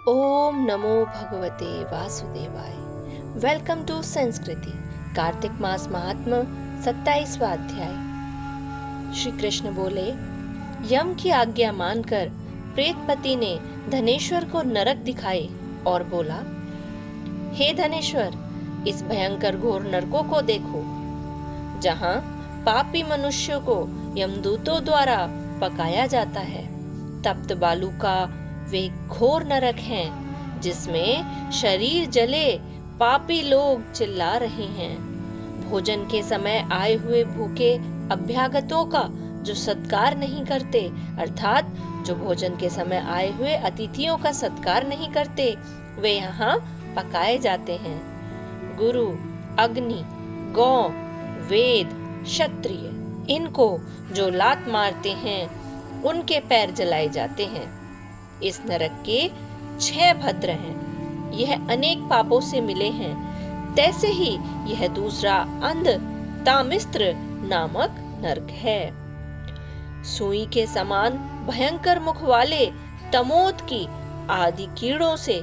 ओम नमो भगवते वासुदेवाय। Welcome to संस्कृति। कार्तिक मास महात्म्य 27वां अध्याय। श्री कृष्ण बोले, यम की आज्ञा मानकर प्रेतपति ने धनेश्वर को नरक दिखाए और बोला, हे धनेश्वर, इस भयंकर घोर नरकों को देखो, जहाँ पापी मनुष्यों को यमदूतों द्वारा पकाया जाता है। तप्त बालू का वे घोर नरक हैं, जिसमें शरीर जले पापी लोग चिल्ला रहे हैं। भोजन के समय आए हुए भूखे अभ्यागतों का जो सत्कार नहीं करते, अर्थात जो भोजन के समय आए हुए अतिथियों का सत्कार नहीं करते, वे यहाँ पकाए जाते हैं। गुरु, अग्नि, गौ, वेद, क्षत्रिय, इनको जो लात मारते हैं, उनके पैर जलाए जाते हैं। इस नरक के 6 भद्र हैं। यह अनेक पापों से मिले हैं। तैसे ही यह दूसरा अंध तामिस्त्र नामक नरक है। सुई के समान भयंकर मुख वाले तमोद की आदि कीड़ों से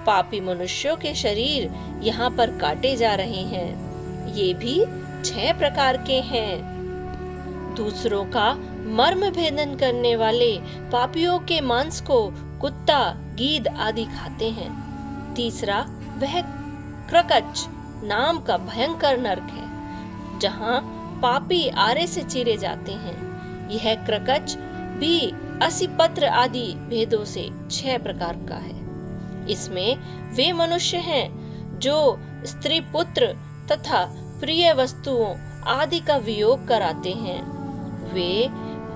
पापी मनुष्यों के शरीर यहाँ पर काटे जा रहे हैं। ये भी 6 प्रकार के हैं। दूसरों का मर्म भेदन करने वाले पापियों के मांस को कुत्ता, गीद आदि खाते हैं। तीसरा वह क्रकच नाम का भयंकर नरक है, जहाँ पापी आरे से चीरे जाते हैं। यह क्रकच भी असिपत्र आदि भेदों से 6 प्रकार का है। इसमें वे मनुष्य हैं जो स्त्री पुत्र तथा प्रिय वस्तुओं आदि का वियोग कराते हैं। वे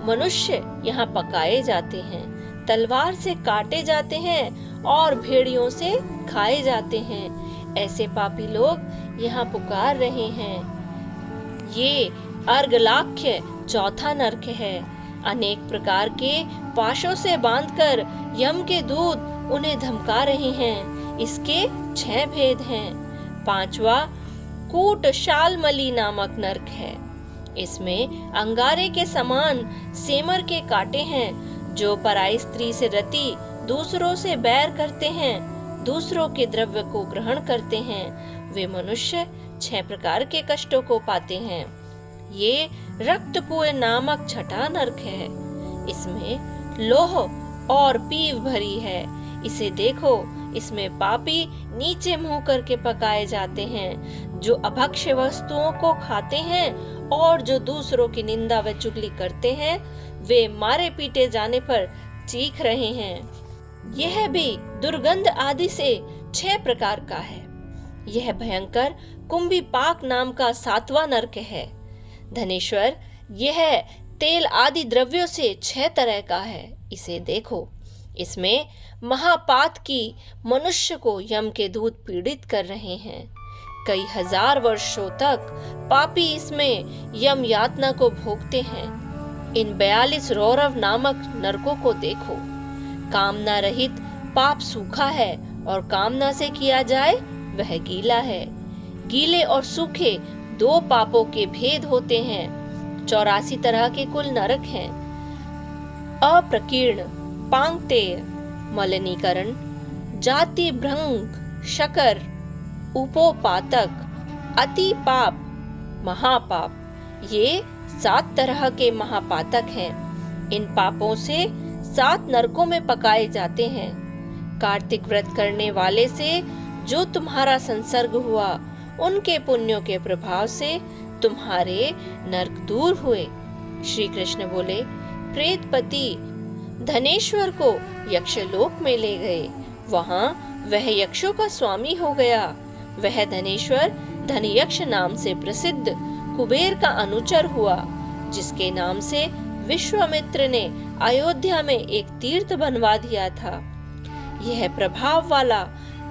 मनुष्य यहाँ पकाए जाते हैं, तलवार से काटे जाते हैं और भेड़ियों से खाए जाते हैं। ऐसे पापी लोग यहाँ पुकार रहे हैं। ये अर्गलाख्य चौथा नरक है। अनेक प्रकार के पाशों से बांधकर यम के दूत उन्हें धमका रहे हैं। इसके 6 भेद हैं। 5वां कूटशालमली नामक नरक है। इसमें अंगारे के समान सेमर के कांटे हैं, जो पराई स्त्री से रति दूसरों से बैर करते हैं, दूसरों के द्रव्य को ग्रहण करते हैं। वे मनुष्य 6 प्रकार के कष्टों को पाते हैं। ये रक्तपुए नामक छठा नरक है। इसमें लोह और पीव भरी है। इसे देखो, इसमें पापी नीचे मुंह करके पकाए जाते हैं, जो अभक्ष्य वस्तुओं को खाते हैं और जो दूसरों की निंदा व चुगली करते हैं। वे मारे पीटे जाने पर चीख रहे हैं। यह भी दुर्गंध आदि से 6 प्रकार का है। यह भयंकर कुंभी पाक नाम का 7वां नरक है। धनेश्वर, यह तेल आदि द्रव्यों से 6 तरह का है। इसे देखो, इसमें महापात की मनुष्य को यम के दूत पीड़ित कर रहे हैं। कई हजार वर्षों तक पापी इसमें यम यातना को भोगते हैं। इन 42 रौरव नामक नरकों को देखो। कामना रहित पाप सूखा है, और कामना से किया जाए वह गीला है। गीले और सूखे 2 पापों के भेद होते हैं। 84 तरह के कुल नरक हैं। अप्रकीर्ण, पांगतेय, मलिनीकरण, जाति भ्रंग, शकर, उपोपातक, अति पाप, महापाप, ये 7 तरह के महापातक हैं। इन पापों से 7 नरकों में पकाए जाते हैं। कार्तिक व्रत करने वाले से जो तुम्हारा संसर्ग हुआ, उनके पुण्यों के प्रभाव से तुम्हारे नरक दूर हुए। श्री कृष्ण बोले, प्रेतपति धनेश्वर को यक्षलोक में ले गए। वहाँ वह यक्षों का स्वामी हो गया। वह धनेश्वर धनयक्ष नाम से प्रसिद्ध कुबेर का अनुचर हुआ, जिसके नाम से विश्वामित्र ने अयोध्या में एक तीर्थ बनवा दिया था। यह प्रभाव वाला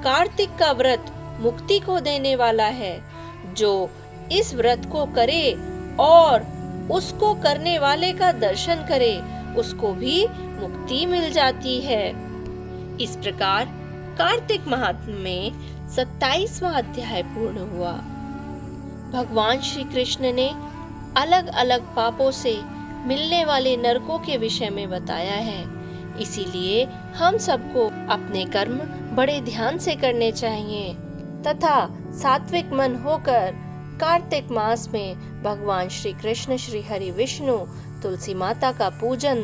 कार्तिक का व्रत मुक्ति को देने वाला है। जो इस व्रत को करे और उसको करने वाले का दर्शन करे, उसको भी मुक्ति मिल जाती है। इस प्रकार कार्तिक महात्म्य में 27वां अध्याय पूर्ण हुआ। भगवान श्री कृष्ण ने अलग अलग पापों से मिलने वाले नरकों के विषय में बताया है। इसीलिए हम सबको अपने कर्म बड़े ध्यान से करने चाहिए तथा सात्विक मन होकर कार्तिक मास में भगवान श्री कृष्ण, श्री हरि विष्णु, तुलसी माता का पूजन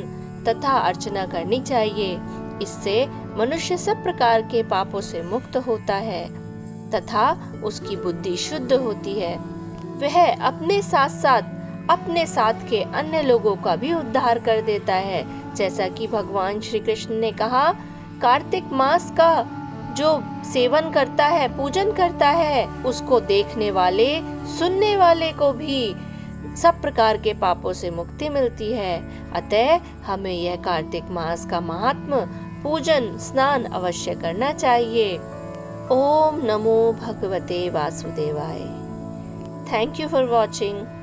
तथा अर्चना करनी चाहिए। इससे मनुष्य सब प्रकार के पापों से मुक्त होता है तथा उसकी बुद्धि शुद्ध होती है। वह अपने साथ के अन्य लोगों का भी उद्धार कर देता है। जैसा कि भगवान श्री कृष्ण ने कहा, कार्तिक मास का जो सेवन करता है, पूजन करता है, उसको देखने वाले, सुनने वाले को भी सब प्रकार के पापों से मुक्ति मिलती है। अतः हमें यह कार्तिक मास का महात्म, पूजन, स्नान अवश्य करना चाहिए। ओम नमो भगवते वासुदेवाय। Thank you for watching.